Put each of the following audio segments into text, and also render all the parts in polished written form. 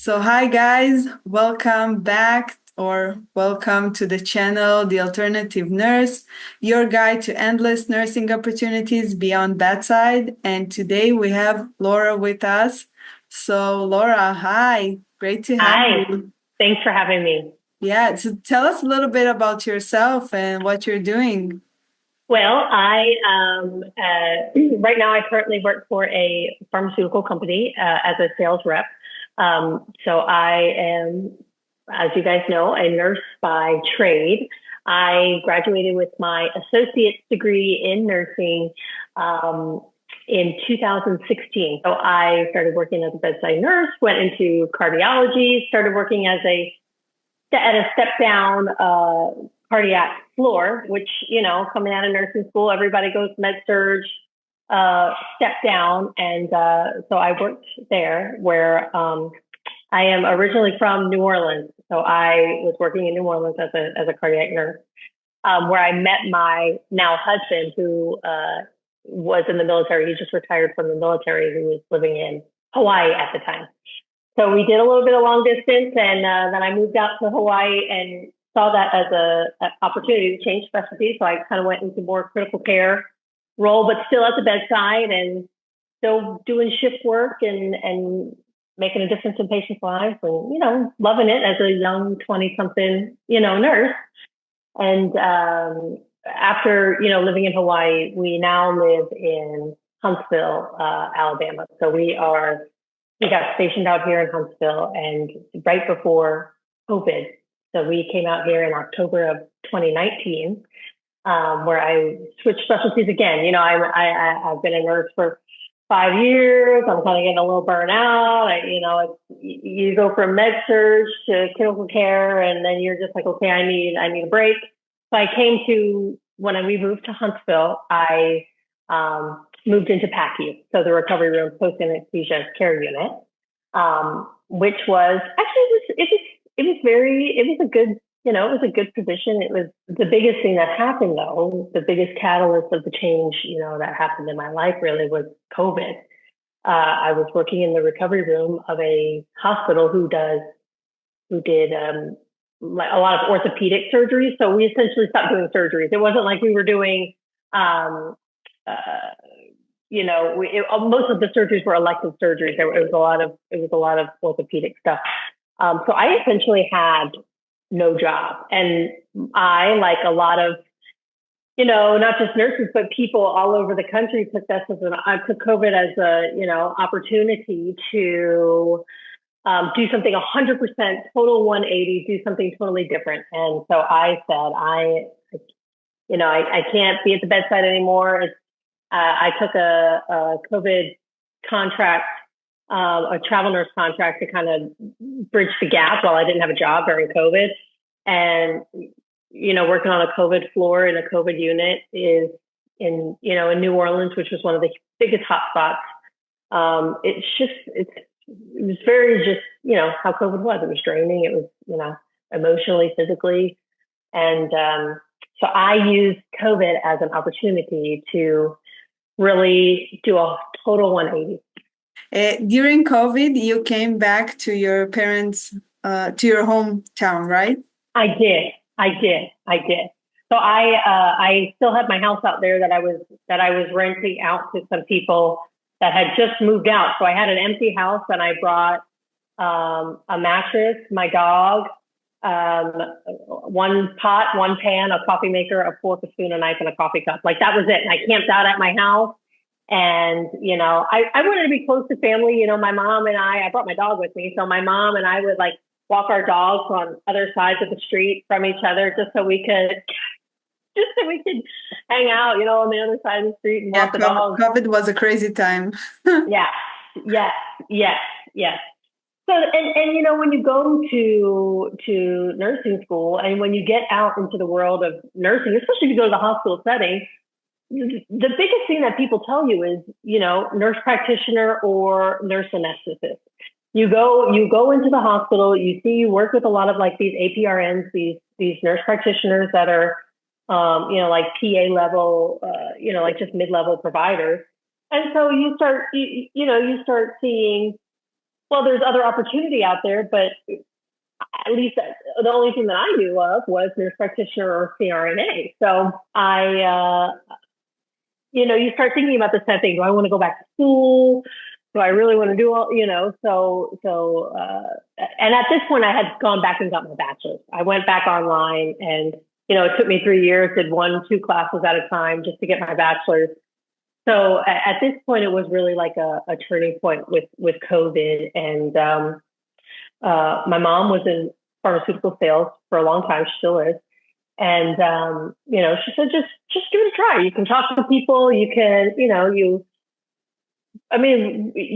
So, hi guys, welcome back or welcome to the channel, The Alternative Nurse, your guide to endless nursing opportunities beyond bedside. And today we have Laura with us. So, Laura, hi, great to have Hi, you. thanks for having me. Yeah, so tell us a little bit about yourself and what you're doing. Well, right now I currently work for a pharmaceutical company as a sales rep. So I am, as you guys know, a nurse by trade. I graduated with my associate's degree in nursing in 2016. So I started working as a bedside nurse, went into cardiology, started working at a step down cardiac floor, which, coming out of nursing school, everybody goes med surge, step down. And so I worked there where I am originally from New Orleans. So I was working in New Orleans as a cardiac nurse, where I met my now husband who was in the military. He just retired from the military, who was living in Hawaii at the time. So we did a little bit of long distance, and then I moved out to Hawaii and saw that as an opportunity to change specialty. So I kind of went into more critical care role, but still at the bedside and still doing shift work and making a difference in patients' lives, and loving it as a young 20-something nurse. And after living in Hawaii, we now live in Huntsville, Alabama. So we got stationed out here in Huntsville, and right before COVID. So we came out here in October of 2019, where I switched specialties again. I've been a nurse for 5 years. I'm kind of getting a little burnt out. You go from med surge to critical care, and then you're just like, okay, I need a break. So I came to when we moved to Huntsville, I moved into PACU, so the recovery room post anesthesia care unit, which was actually it was a good it was a good position. It was the biggest thing that happened, though. The biggest catalyst of the change that happened in my life really was COVID. I was working in the recovery room of a hospital who did like a lot of orthopedic surgeries. So we essentially stopped doing surgeries. It wasn't like we were doing uh, most of the surgeries were elective surgeries. It was a lot of orthopedic stuff. So I essentially had no job, and I, like a lot of not just nurses but people all over the country, I took COVID as a opportunity to do something 100% total 180, do something totally different. And so I said, I can't be at the bedside anymore. I took a COVID contract, a travel nurse contract, to kind of bridge the gap while I didn't have a job during COVID. And, working on a COVID floor in a COVID unit is in New Orleans, which was one of the biggest hotspots. It was very just, how COVID was. It was draining. It was, emotionally, physically. And so I used COVID as an opportunity to really do a total 180. During COVID, you came back to your parents, to your hometown, right? I did. So I still had my house out there that I was renting out to some people that had just moved out. So I had an empty house, and I brought a mattress, my dog, one pot, one pan, a coffee maker, a fork, a spoon, a knife, and a coffee cup. Like, that was it. And I camped out at my house. And, I wanted to be close to family. My mom and I brought my dog with me. So my mom and I would, like, walk our dogs on other sides of the street from each other, just so we could hang out, on the other side of the street and Yeah, walk the dogs. COVID was a crazy time. Yeah, yes, yes, yes. So, and when you go to nursing school, and when you get out into the world of nursing, especially if you go to the hospital setting, the biggest thing that people tell you is, nurse practitioner or nurse anesthetist. You go into the hospital, you work with a lot of, like, these APRNs, these nurse practitioners that are, like PA level, like just mid-level providers. And so you start seeing well, there's other opportunity out there, but at least the only thing that I knew of was nurse practitioner or CRNA. So you start thinking about this kind of thing. Do I want to go back to school? Do I really want to do all, and at this point I had gone back and got my bachelor's. I went back online and, it took me 3 years, did 2 classes at a time just to get my bachelor's. So at this point, it was really like a turning point with COVID. And my mom was in pharmaceutical sales for a long time. She still is. And, she said, just give it a try. You can talk to people. You can, you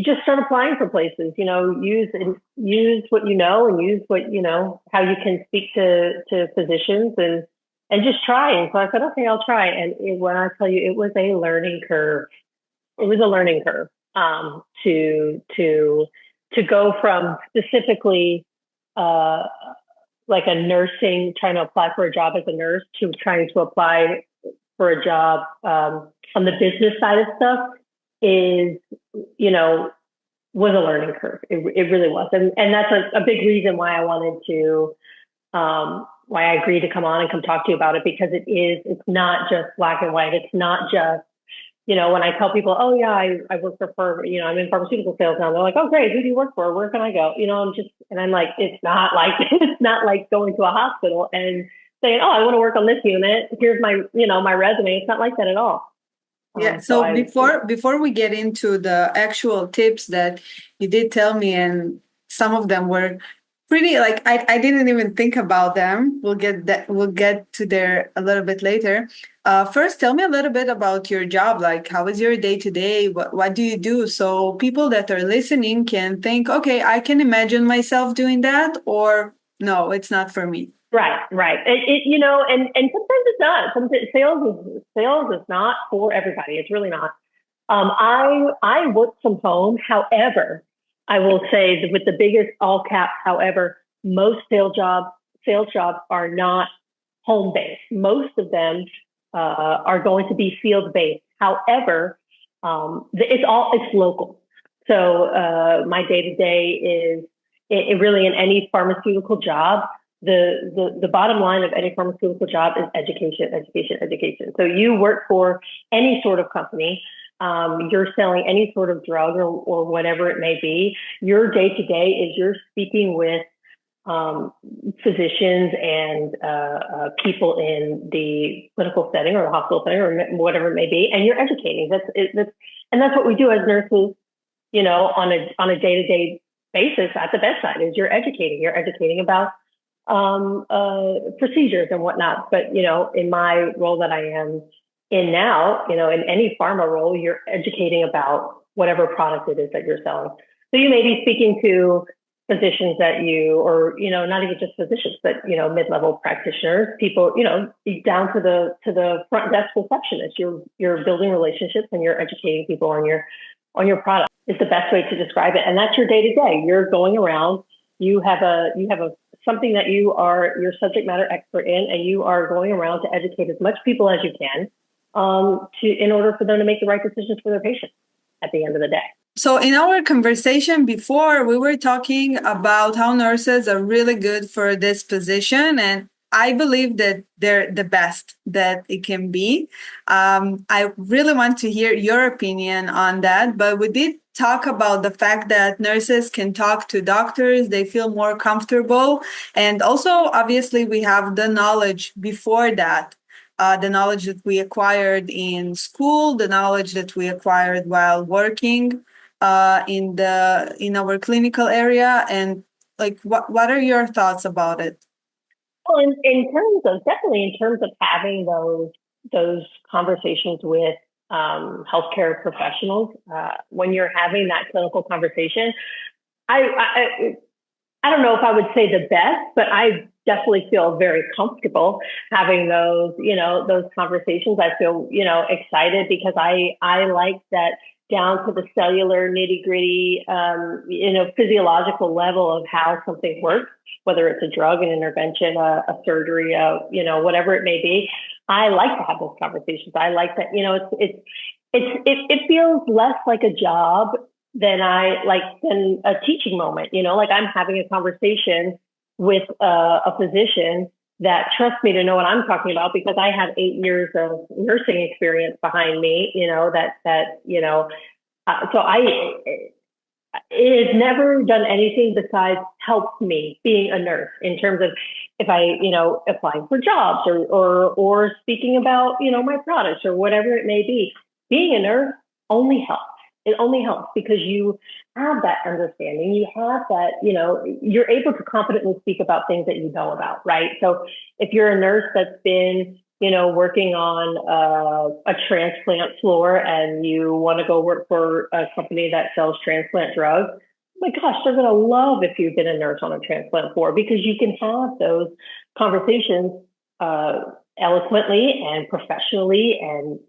just start applying for places, use what you know and use what, how you can speak to physicians and just try. And so I said, okay, I'll try. And when I tell you, it was a learning curve. It was a learning curve to go from specifically like a nursing, trying to apply for a job as a nurse, to trying to apply for a job on the business side of stuff is, was a learning curve. It really was. And that's a big reason why I wanted to, why I agreed to come on and come talk to you about it, because it's not just black and white. It's not just, when I tell people, oh yeah, I work for Pharma, I'm in pharmaceutical sales now. They're like, oh great, who do you work for? Where can I go? I'm like, it's not like, it's not like going to a hospital and saying, oh, I want to work on this unit. Here's my, my resume. It's not like that at all. Yeah. So before we get into the actual tips that you did tell me, and some of them were pretty, like I didn't even think about them. We'll get to there a little bit later. First, tell me a little bit about your job. Like, how is your day to day? What do you do? So people that are listening can think, okay, I can imagine myself doing that, or no, it's not for me. Right. And sometimes it's not. Sometimes sales is not for everybody. It's really not. I work from home. However, I will say that with the biggest all caps, however, most sales jobs are not home based. Most of them are going to be field based. However, it's local. So my day to day is it really in any pharmaceutical job. The bottom line of any pharmaceutical job is education, education, education. So you work for any sort of company. You're selling any sort of drug or whatever it may be. Your day to day is you're speaking with physicians and people in the clinical setting or the hospital setting or whatever it may be, and you're educating. That's what we do as nurses. On a day to day basis at the bedside is you're educating. You're educating about procedures and whatnot. But, in my role that I am in now, in any pharma role, you're educating about whatever product it is that you're selling. So you may be speaking to physicians or, not even just physicians, but, mid-level practitioners, people, down to the front desk receptionist. You're building relationships and you're educating people on your product is the best way to describe it. And that's your day to day. You're going around, you have something that you're subject matter expert in, and you are going around to educate as much people as you can in order for them to make the right decisions for their patients at the end of the day. So in our conversation before, we were talking about how nurses are really good for this position, and I believe that they're the best that it can be. I really want to hear your opinion on that, but we did talk about the fact that nurses can talk to doctors, they feel more comfortable. And also, obviously, we have the knowledge before that, the knowledge that we acquired in school, the knowledge that we acquired while working in our clinical area. And like, what are your thoughts about it? Well, definitely in terms of having those conversations with healthcare professionals, when you're having that clinical conversation, I don't know if I would say the best, but I definitely feel very comfortable having those conversations. I feel, excited because I like that down to the cellular nitty gritty, physiological level of how something works, whether it's a drug, an intervention, a surgery, whatever it may be. I like to have those conversations. I like that, it feels less like a job then then a teaching moment, like I'm having a conversation with a physician that trusts me to know what I'm talking about because I have 8 years of nursing experience behind me, so it has never done anything besides help me being a nurse in terms of if I, applying for jobs or speaking about, my products or whatever it may be. Being a nurse only helps. It only helps because you have that understanding. You have that, you're able to confidently speak about things that you know about, right? So if you're a nurse that's been, working on a transplant floor and you want to go work for a company that sells transplant drugs, oh my gosh, they're going to love if you've been a nurse on a transplant floor because you can have those conversations uh, eloquently and professionally, and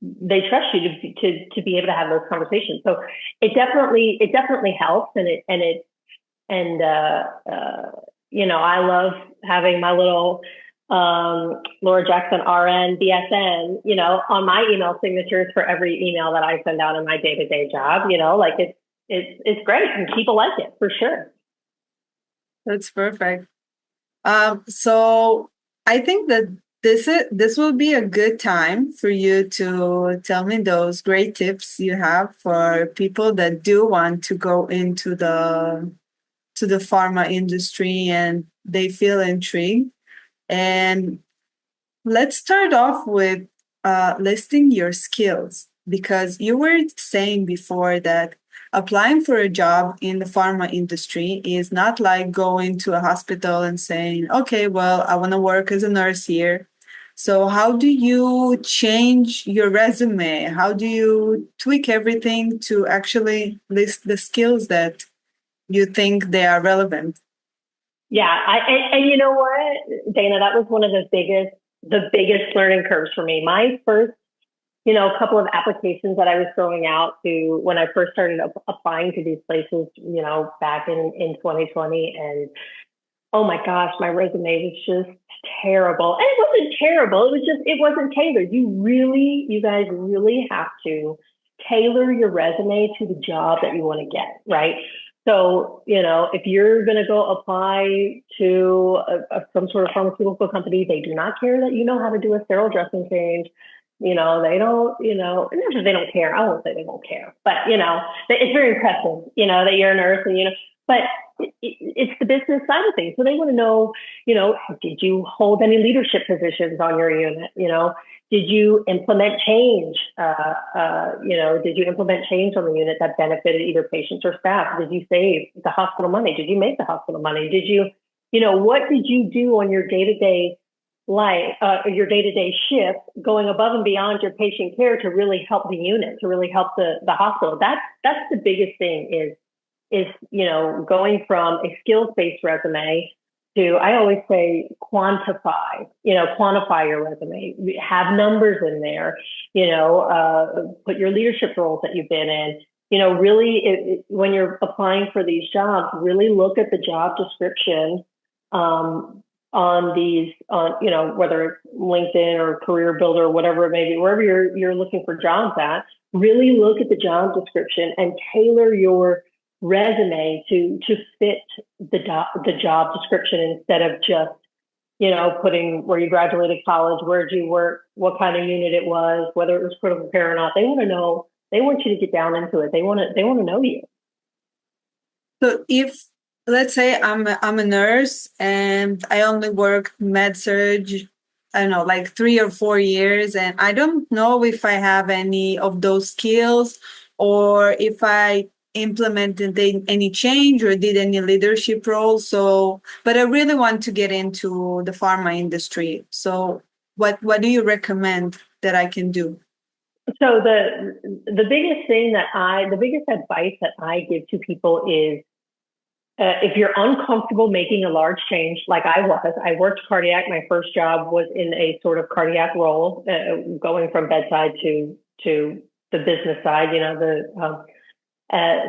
they trust you to be able to have those conversations. So it definitely helps, and I love having my little Laura Jackson RN BSN, on my email signatures for every email that I send out in my day to day job. Like it's great, and people like it for sure. That's perfect. So I think that this will be a good time for you to tell me those great tips you have for people that do want to go into the pharma industry and they feel intrigued. And let's start off with listing your skills because you were saying before that applying for a job in the pharma industry is not like going to a hospital and saying, okay, well, I want to work as a nurse here. So, how do you change your resume? How do you tweak everything to actually list the skills that you think they are relevant? Yeah, and you know what, Dana, that was one of the biggest learning curves for me. My first, couple of applications that I was throwing out to when I first started applying to these places, back in 2020, and oh my gosh, my resume was just terrible. And it wasn't terrible. It wasn't tailored. You guys really have to tailor your resume to the job that you want to get, right? So, if you're going to go apply to some sort of pharmaceutical company, they do not care that you know how to do a sterile dressing change. They don't, not that they don't care. I won't say they don't care, but, it's very impressive, that you're a nurse and, but it's the business side of things. So they want to know, did you hold any leadership positions on your unit? Did you implement change? Did you implement change on the unit that benefited either patients or staff? Did you save the hospital money? Did you make the hospital money? Did you, what did you do on your day to day life, your day to day shift, going above and beyond your patient care to really help the unit, to really help the hospital? That's the biggest thing is going from a skills-based resume to, I always say, quantify your resume, have numbers in there, put your leadership roles that you've been in, really when you're applying for these jobs, really look at the job description on these, whether it's LinkedIn or Career Builder or whatever it may be, wherever you're looking for jobs at, really look at the job description and tailor your resume to fit the job description instead of just putting where you graduated college, where did you work, what kind of unit it was, whether it was critical care or not. They want to know. They want you to get down into it. They want to know you. So if let's say I'm a nurse and I only worked med surge, I don't know, like 3 or 4 years, and I don't know if I have any of those skills or if I implemented any change or did any leadership role. So, but I really want to get into the pharma industry. So, what do you recommend that I can do? So the biggest advice that I give to people is if you're uncomfortable making a large change, like I worked cardiac. My first job was in a sort of cardiac role, going from bedside to the business side.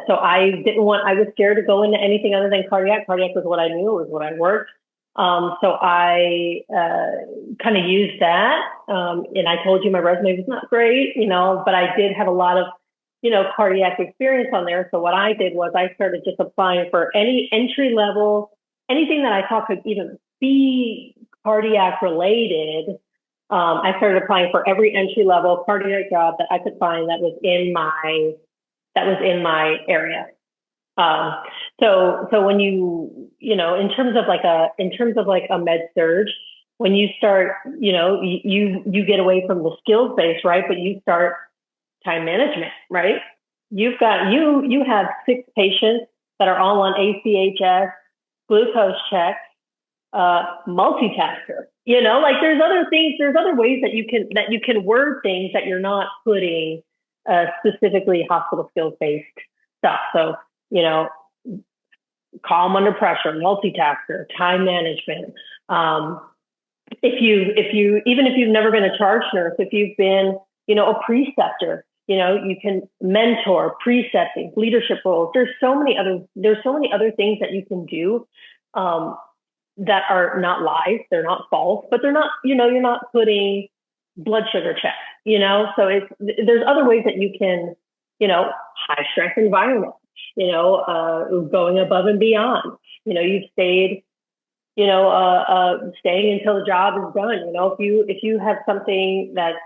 So I was scared to go into anything other than cardiac. Cardiac was what I knew, it was what I worked. So I kind of used that. And I told you my resume was not great, but I did have a lot of cardiac experience on there. So what I did was I started just applying for any entry level, anything that I thought could even be cardiac related. I started applying for every entry level cardiac job that I could find that was in my area. Um, so when in terms of like a med surge, when you start, you get away from the skills base, right? But you start time management, right? You have six patients that are all on ACHS, glucose check, multitasker. Like there's other things, there's other ways that you can word things that you're not putting specifically hospital skills based stuff. So, you know, calm under pressure, multitasker, time management. Even if you've never been a charge nurse, if you've been, a preceptor, you can mentor, precepting, leadership roles. There's so many other things that you can do that are not lies, they're not false, but they're not, you're not putting blood sugar checks, so there's other ways that you can, high stress environment, going above and beyond, you've staying until the job is done. If you have something that's,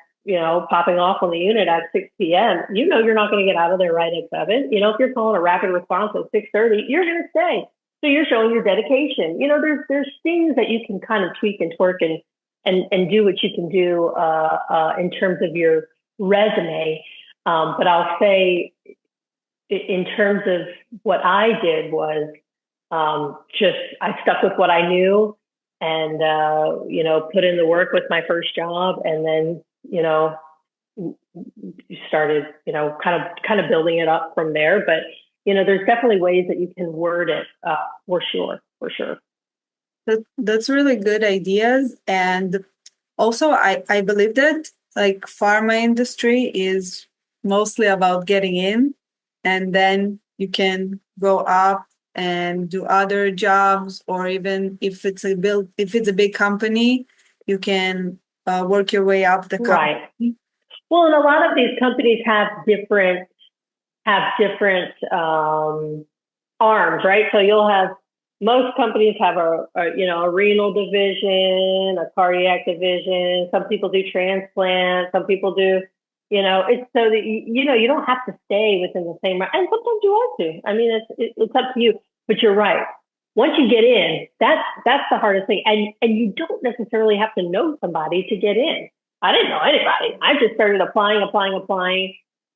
popping off on the unit at 6 p.m., you're not going to get out of there right at 7. If you're calling a rapid response at 6:30, you're going to stay. So you're showing your dedication. There's things that you can kind of tweak and twerk and do what you can do in terms of your resume. But I'll say, in terms of what I did was I stuck with what I knew and put in the work with my first job, and then started kind of building it up from there. But there's definitely ways that you can word it, for sure. That's really good ideas. And also, I believe that like pharma industry is mostly about getting in, and then you can go up and do other jobs, or even if it's a big company, you can work your way up the Right. company. Well, and a lot of these companies have different arms, right? So most companies have a renal division, a cardiac division. Some people do transplant. Some people do, it's so that you don't have to stay within the same. And sometimes you want to. I mean, it's up to you. But you're right. Once you get in, that's the hardest thing. And you don't necessarily have to know somebody to get in. I didn't know anybody. I just started applying,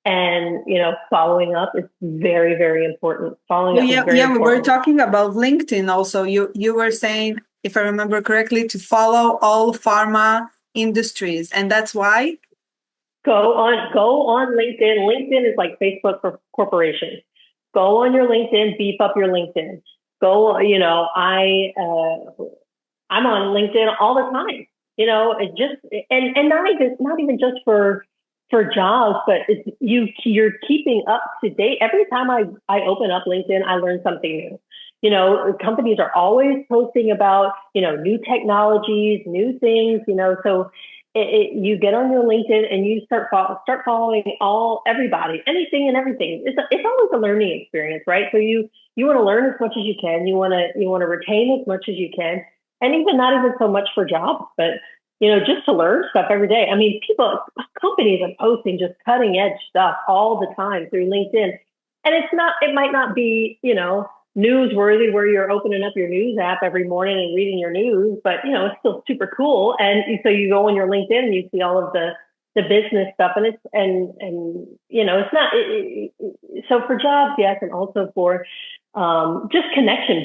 and following up is very, very important. Following Well, up is yeah, very yeah, we were important. talking about LinkedIn also. You were saying, if I remember correctly, to follow all pharma industries, and that's why. Go on LinkedIn. LinkedIn is like Facebook for corporations. Go on your LinkedIn, beef up your LinkedIn. Go, I'm on LinkedIn all the time. It just, and not even just for jobs, but you're keeping up to date. Every time I open up LinkedIn, I learn something new. Companies are always posting about, new technologies, new things, so you get on your LinkedIn and you start following everybody, anything and everything. It's always a learning experience, right? So you want to learn as much as you can. You want to retain as much as you can, and even not even so much for jobs, but just to learn stuff every day. I mean, companies are posting just cutting edge stuff all the time through LinkedIn, and it might not be newsworthy where you're opening up your news app every morning and reading your news, but it's still super cool. And so you go on your LinkedIn and you see all of the business stuff, and it's not so for jobs, yes, and also for just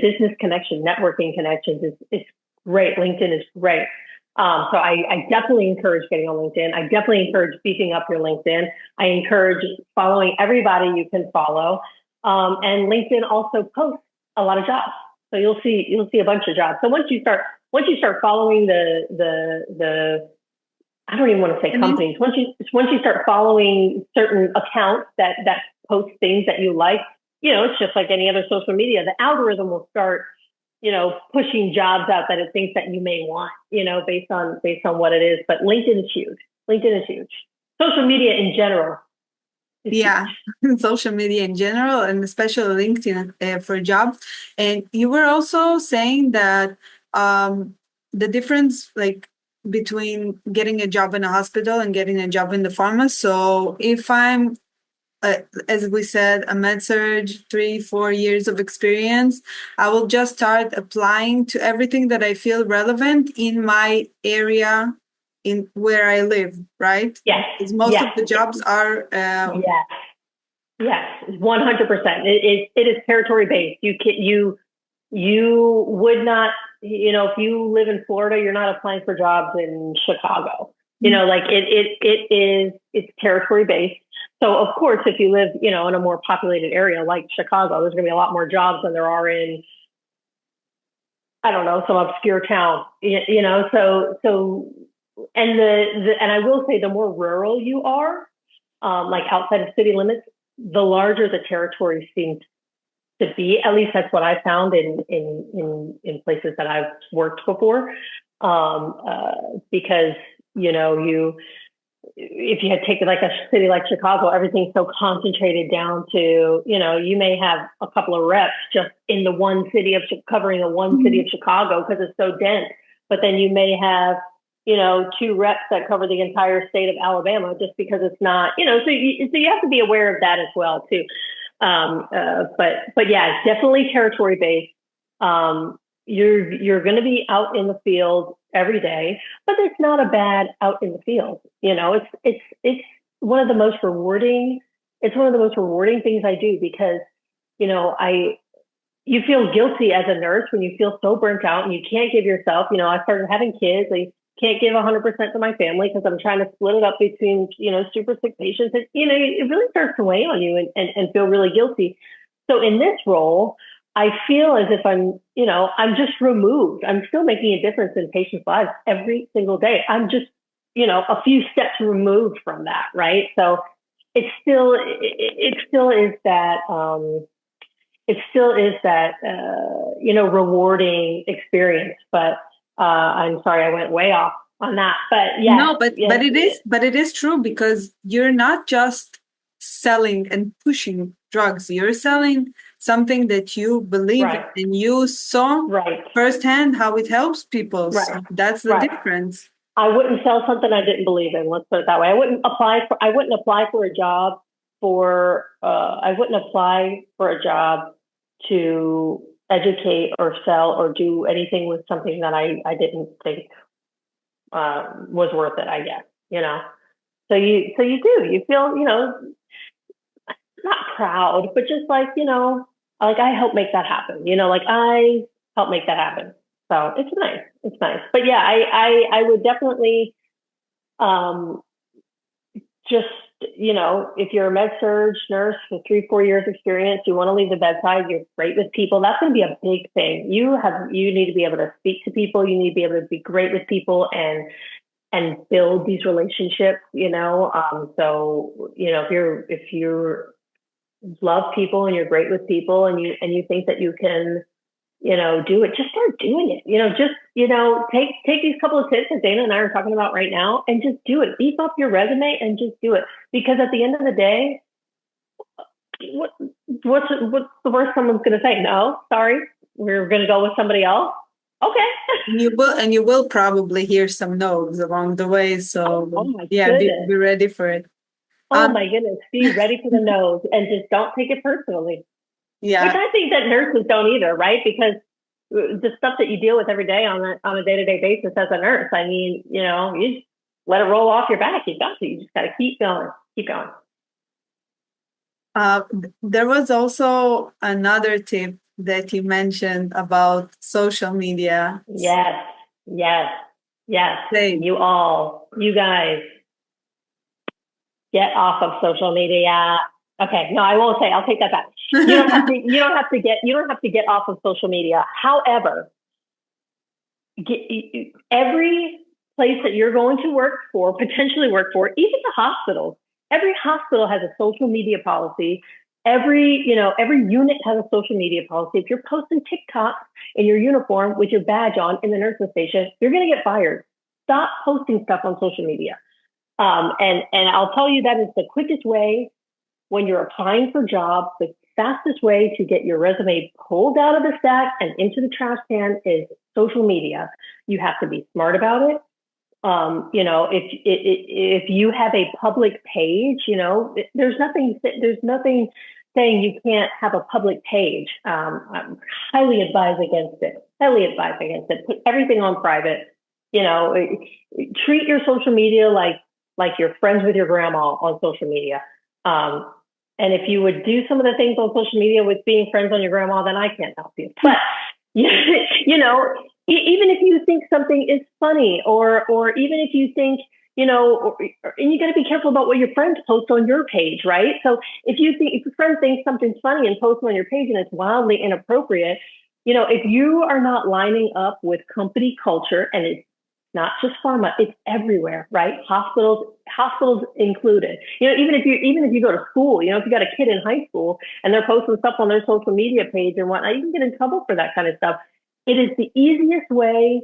business connection, networking connections is great. LinkedIn is great. So I definitely encourage getting on LinkedIn. I definitely encourage beefing up your LinkedIn. I encourage following everybody you can follow. And LinkedIn also posts a lot of jobs. So you'll see a bunch of jobs. So once you start following the I don't even want to say companies. Once you start following certain accounts that post things that you like, it's just like any other social media. The algorithm will start, pushing jobs out that it thinks that you may want, based on what it is. But LinkedIn is huge. LinkedIn is huge. Social media in general. It's huge. Yeah, social media in general, and especially LinkedIn for jobs. And you were also saying that the difference, like between getting a job in a hospital and getting a job in the pharma. So if I'm as we said, a med surge, 3, 4 years of experience, I will just start applying to everything that I feel relevant in my area, in where I live, right? Yes, Because most yes, of the jobs are, yes, yes, 100%. It is territory based. You would not, if you live in Florida, you're not applying for jobs in Chicago. Like it's territory based. So of course, if you live, in a more populated area like Chicago, there's going to be a lot more jobs than there are in, I don't know, some obscure town. And I will say, the more rural you are, like outside of city limits, the larger the territory seems to be. At least that's what I found in places that I've worked before. Because you if you had taken like a city like Chicago, everything's so concentrated down to, you may have a couple of reps just in the one city of covering the one city of Chicago because it's so dense. But then you may have, two reps that cover the entire state of Alabama just because it's not, so you have to be aware of that as well too. But yeah, it's definitely territory based. You're going to be out in the field every day, but it's not a bad out in the field. It's one of the most rewarding. It's one of the most rewarding things I do because, you feel guilty as a nurse when you feel so burnt out and you can't give yourself. I started having kids. I can't give 100% to my family because I'm trying to split it up between, super sick patients. And, it really starts to weigh on you and feel really guilty. So in this role, I feel as if I'm just removed. I'm still making a difference in patients' lives every single day. I'm just, a few steps removed from that, right? So it still is that, rewarding experience. But I'm sorry, I went way off on that. But yes, no, but yes, it is true because you're not just selling and pushing drugs. You're selling something that you believe in right, and you saw right, firsthand how it helps people. right, So that's the right. difference. I wouldn't sell something I didn't believe in. Let's put it that way. I wouldn't apply for a job I wouldn't apply for a job to educate or sell or do anything with something that I didn't think was worth it, I guess. So you feel, not proud, but just like I helped make that happen, like I helped make that happen. So it's nice. It's nice. But yeah, I would definitely, um, just, if you're a med surge nurse with 3, 4 years experience, you want to leave the bedside, you're great with people. That's going to be a big thing. You need to be able to speak to people. You need to be able to be great with people and build these relationships. So, if you love people and you're great with people and you think that you can, do it, just start doing it. Take these couple of tips that Dana and I are talking about right now and just do it. Beef up your resume and just do it. Because at the end of the day, what what's the worst someone's going to say? No, sorry, we're going to go with somebody else. Okay. And you will probably hear some no's along the way. Oh So my yeah, be goodness. ready for it. Oh Um, my goodness. Be ready for the no's and just don't take it personally. Which yeah. I think that nurses don't either, right? Because the stuff that you deal with every day on a day-to-day basis as a nurse, I mean, you just let it roll off your back. You got to. You just got to keep going, keep going. There was also another tip that you mentioned about social media. Yes, yes, yes. Say, You guys, get off of social media. Okay, no, I won't say. I'll take that back. You don't have to. You don't have to get. You don't have to get off of social media. However, every place that you're going to work for, potentially work for, even the hospitals, every hospital has a social media policy. Every unit has a social media policy. If you're posting TikToks in your uniform with your badge on in the nursing station, you're going to get fired. Stop posting stuff on social media. And I'll tell you that is the quickest way when you're applying for jobs, the fastest way to get your resume pulled out of the stack and into the trash can is social media. You have to be smart about it. If you have a public page, there's nothing saying you can't have a public page. I'm highly advised against it. Highly advised against it. Put everything on private. You know, treat your social media like you're friends with your grandma on social media. And if you would do some of the things on social media with being friends on your grandma, then I can't help you. But you know, even if you think something is funny, or even if you think, and you got to be careful about what your friends post on your page, right? So if your friend thinks something's funny and posts on your page and it's wildly inappropriate, if you are not lining up with company culture, and it's not just pharma, it's everywhere, right? Hospitals included. Even if you go to school, if you got a kid in high school and they're posting stuff on their social media page and whatnot, you can get in trouble for that kind of stuff. It is the easiest way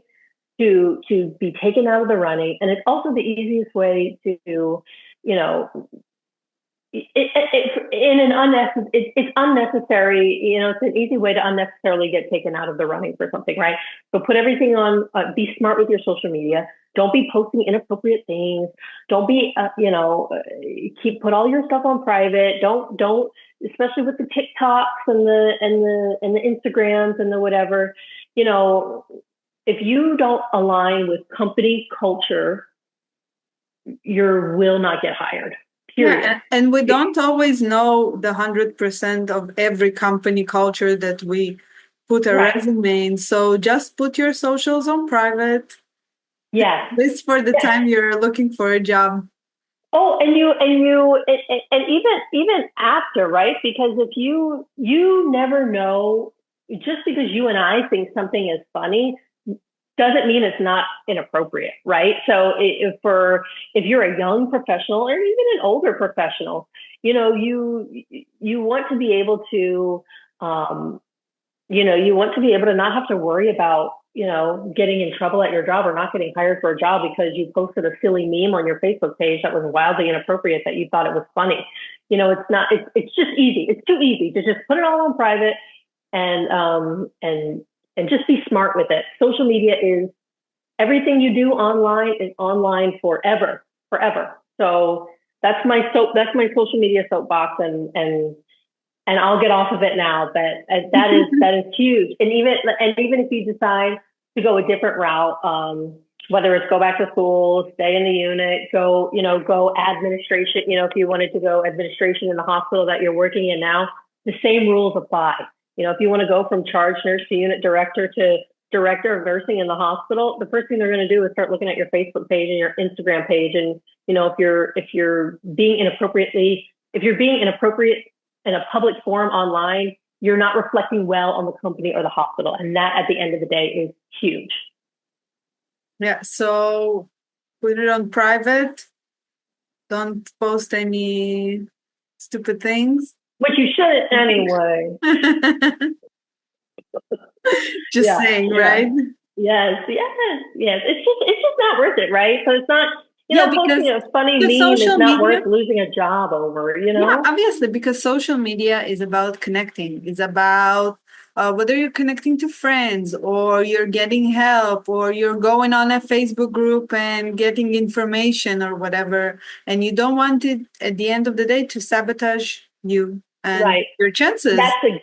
to be taken out of the running, and it's also the easiest way to, it's unnecessary. It's an easy way to unnecessarily get taken out of the running for something, right? So put everything on. Be smart with your social media. Don't be posting inappropriate things. Don't be, put all your stuff on private. Don't, especially with the TikToks and the Instagrams and the whatever. If you don't align with company culture, you will not get hired. Period. Yeah, and we don't always know the 100% of every company culture that we put a Right. resume in. So just put your socials on private, Yes. at least for the Yes. time you're looking for a job. Oh, and even after, right? Because if you never know, just because you and I think something is funny doesn't mean it's not inappropriate, right? So if you're a young professional or even an older professional, you want to be able to, you want to be able to not have to worry about, getting in trouble at your job or not getting hired for a job because you posted a silly meme on your Facebook page that was wildly inappropriate that you thought it was funny. It's not. It's just easy. It's too easy to just put it all on private and just be smart with it. Social media is everything you do online is online forever. So that's my social media soapbox, and I'll get off of it now. But that is huge. And even if you decide to go a different route, whether it's go back to school, stay in the unit, go administration. If you wanted to go administration in the hospital that you're working in now, the same rules apply. If you want to go from charge nurse to unit director to director of nursing in the hospital, the first thing they're going to do is start looking at your Facebook page and your Instagram page. And, if you're being inappropriate in a public forum online, you're not reflecting well on the company or the hospital. And that at the end of the day is huge. Yeah. So put it on private. Don't post any stupid things. Which you shouldn't anyway. Just saying, right? Yes. It's just not worth it, right? So it's not, posting a funny meme is not worth losing a job over, Yeah, obviously, because social media is about connecting. It's about whether you're connecting to friends or you're getting help or you're going on a Facebook group and getting information or whatever. And you don't want it at the end of the day to sabotage you and your chances. That is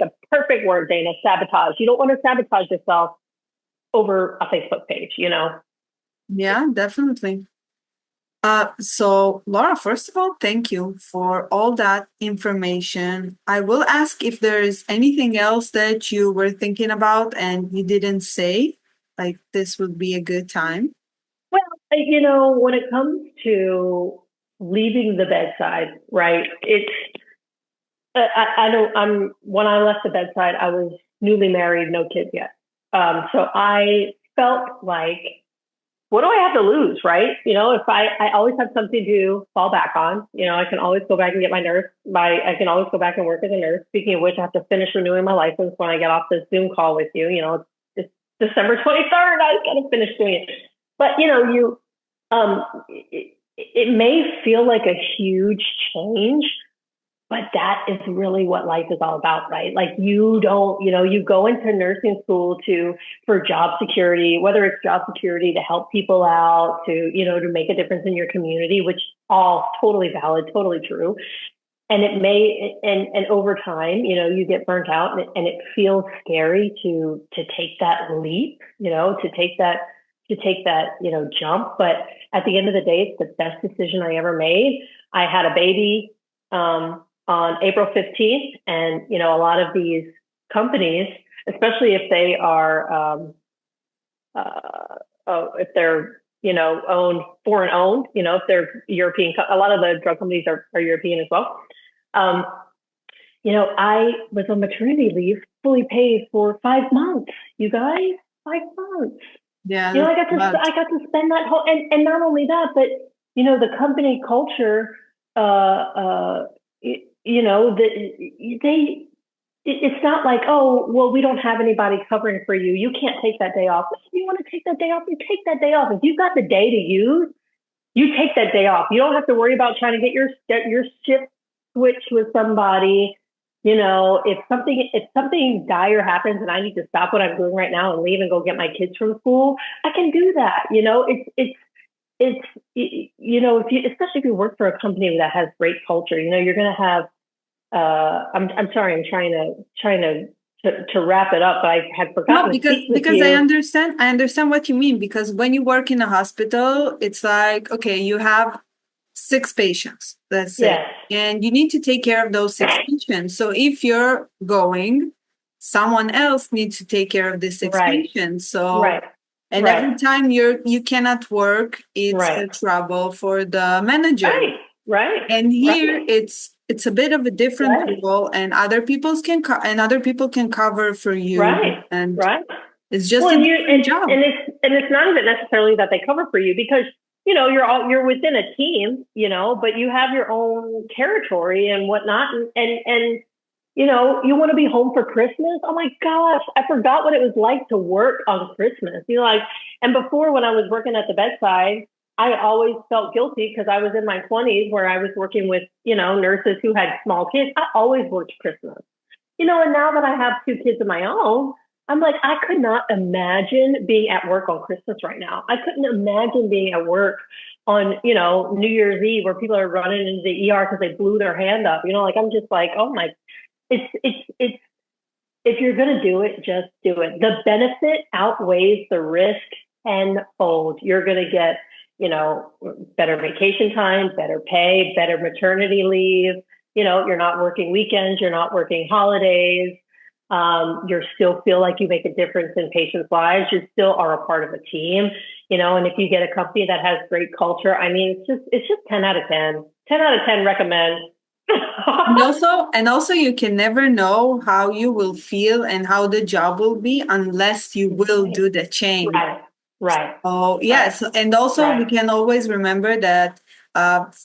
the perfect word, Dana. Sabotage. You don't want to sabotage yourself over a Facebook page, Yeah, definitely. So Laura, first of all, thank you for all that information. I will ask if there is anything else that you were thinking about and you didn't say, like this would be a good time. Well, when it comes to leaving the bedside, right? When I left the bedside, I was newly married, no kids yet. So I felt like, what do I have to lose, right? If I always have something to fall back on, I can always go back and get I can always go back and work as a nurse. Speaking of which, I have to finish renewing my license when I get off this Zoom call with you. It's December 23rd. I got to finish doing it. But, it may feel like a huge change, but that is really what life is all about, right? Like you don't, you go into nursing school for job security, whether it's job security to help people out, to make a difference in your community, which all totally valid, totally true. And it may, and over time, you get burnt out, and it feels scary to take that leap, to take that, jump. But at the end of the day, it's the best decision I ever made. I had a baby on April 15th, and a lot of these companies, especially if they are, if they're owned, foreign owned, if they're European, a lot of the drug companies are European as well. Um, I was on maternity leave, fully paid for 5 months. You guys, 5 months. Yeah, that's I got a to lot. I got to spend that whole, and not only that, but the company culture, they it's not like, oh, well, we don't have anybody covering for you. You can't take that day off. If you want to take that day off, you take that day off. If you've got the day to use, you take that day off. You don't have to worry about trying to get your shift switched with somebody. If something dire happens and I need to stop what I'm doing right now and leave and go get my kids from school, I can do that. It's if you, especially if you work for a company that has great culture, you're going to have. I'm sorry, I'm trying to wrap it up, but I had No, forgotten to because speak with because you. I understand what you mean. Because when you work in a hospital, it's like, okay, you have six patients, let's say, Yes, and you need to take care of those six patients. So if you're going, someone else needs to take care of the six right, patients. So, right, and right, every time you cannot work, it's right, a trouble for the manager. right, right, And here right, it's a bit of a different right, role, and other people can cover for you, right, and right. it's just Well, a and you different job. and it's not even necessarily that they cover for you, because you're within a team, but you have your own territory and whatnot, and you want to be home for Christmas. Oh my gosh, I forgot what it was like to work on Christmas. And before, when I was working at the bedside, I always felt guilty because I was in my 20s where I was working with nurses who had small kids. I always worked Christmas. And now that I have two kids of my own, I'm like, I could not imagine being at work on Christmas right now. I couldn't imagine being at work on, New Year's Eve, where people are running into the ER because they blew their hand up. Like, I'm just like, oh my, it's, if you're going to do it, just do it. The benefit outweighs the risk tenfold. You're going to get, better vacation time, better pay, better maternity leave. You're not working weekends, you're not working holidays. You still feel like you make a difference in patients' lives. You still are a part of a team, and if you get a company that has great culture, I mean, it's just 10 out of 10. 10 out of 10 recommend. And also you can never know how you will feel and how the job will be unless you will Right, do the change. right, right, Oh, right, yes. And also, we right, can always remember that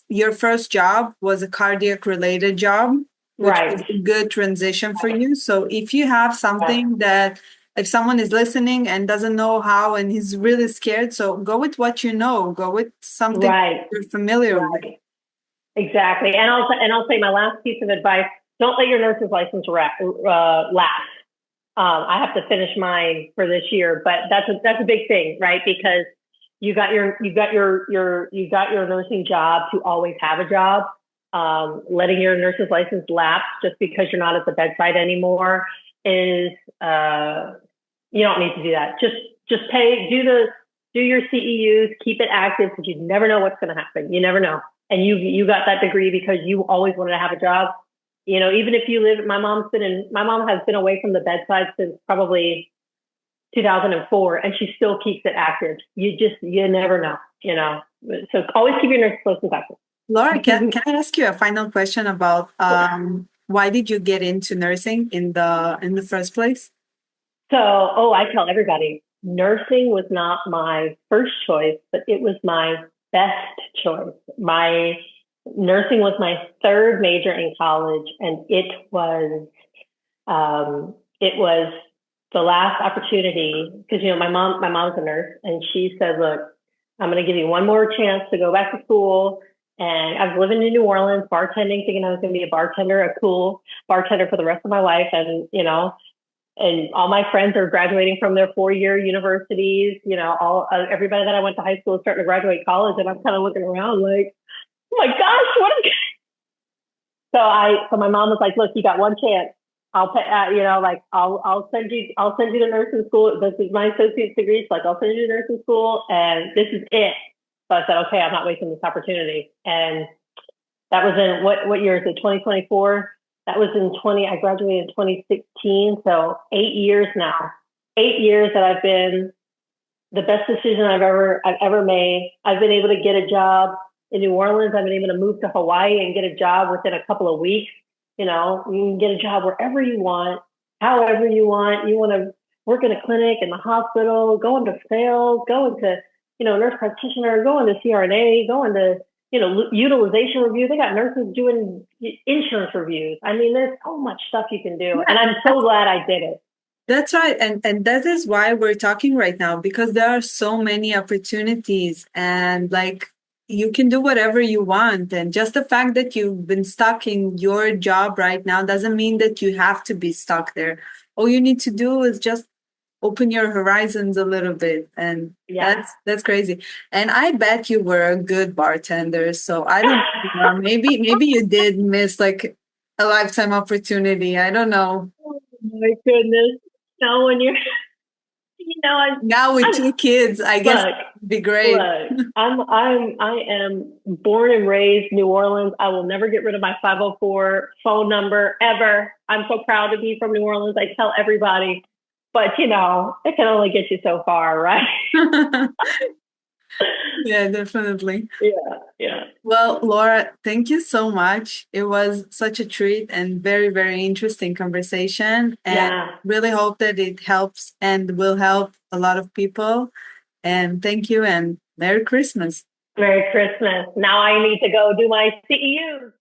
your first job was a cardiac related job, which right, was a good transition for you. So, if you have something that, if someone is listening and doesn't know how and he's really scared, so go with what you know, go with something right, you're familiar with. right. Exactly. And I'll say my last piece of advice: don't let your nurse's license lapse. I have to finish mine for this year, but that's a big thing, right? Because you got your nursing job to always have a job. Letting your nurse's license lapse just because you're not at the bedside anymore is you don't need to do that. Just do your CEUs, keep it active, because you never know what's going to happen. You never know. And you got that degree because you always wanted to have a job. Even if you live, my mom has been away from the bedside since probably 2004, and she still keeps it active. You never know. So always keep your nurse close and active. Laura, can I ask you a final question about why did you get into nursing in the first place? So, I tell everybody, nursing was not my first choice, but it was my best choice. My nursing was my third major in college, and it was the last opportunity, because my mom's a nurse, and she said, look, I'm going to give you one more chance to go back to school. And I was living in New Orleans, bartending, thinking I was going to be a bartender, a cool bartender for the rest of my life. And, and all my friends are graduating from their 4-year universities. Everybody that I went to high school is starting to graduate college. And I'm kind of looking around like, oh my gosh, what is so my mom was like, look, you got one chance. I'll pay, I'll send you to nursing school. This is my associate's degree. So like, I'll send you to nursing school and this is it. So I said, okay, I'm not wasting this opportunity. And that was in what year is it? 2024. That was I graduated in 2016. So 8 years now, 8 years that I've been the best decision I've ever made. I've been able to get a job in New Orleans. I've been able to move to Hawaii and get a job within a couple of weeks. You can get a job wherever you want, however you want. You want to work in a clinic, in the hospital, go into sales, go into, nurse practitioner, go into CRNA, go into, utilization review. They got nurses doing insurance reviews. I mean, there's so much stuff you can do. Yeah, and I'm so glad I did it. That's right. And that is why we're talking right now, because there are so many opportunities and like you can do whatever you want. And just the fact that you've been stuck in your job right now doesn't mean that you have to be stuck there. All you need to do is just open your horizons a little bit. And Yeah. that's crazy. And I bet you were a good bartender. So I don't know, maybe you did miss like a lifetime opportunity. I don't know. Oh my goodness. Now when you're, Now with 2 kids, I guess look, it'd be great. I am born and raised New Orleans. I will never get rid of my 504 phone number ever. I'm so proud to be from New Orleans. I tell everybody, but it can only get you so far, right? Yeah, definitely. Yeah. Well, Laura, thank you so much. It was such a treat and very, very interesting conversation. And Yeah. really hope that it helps and will help a lot of people. And thank you and Merry Christmas. Merry Christmas. Now I need to go do my CEUs.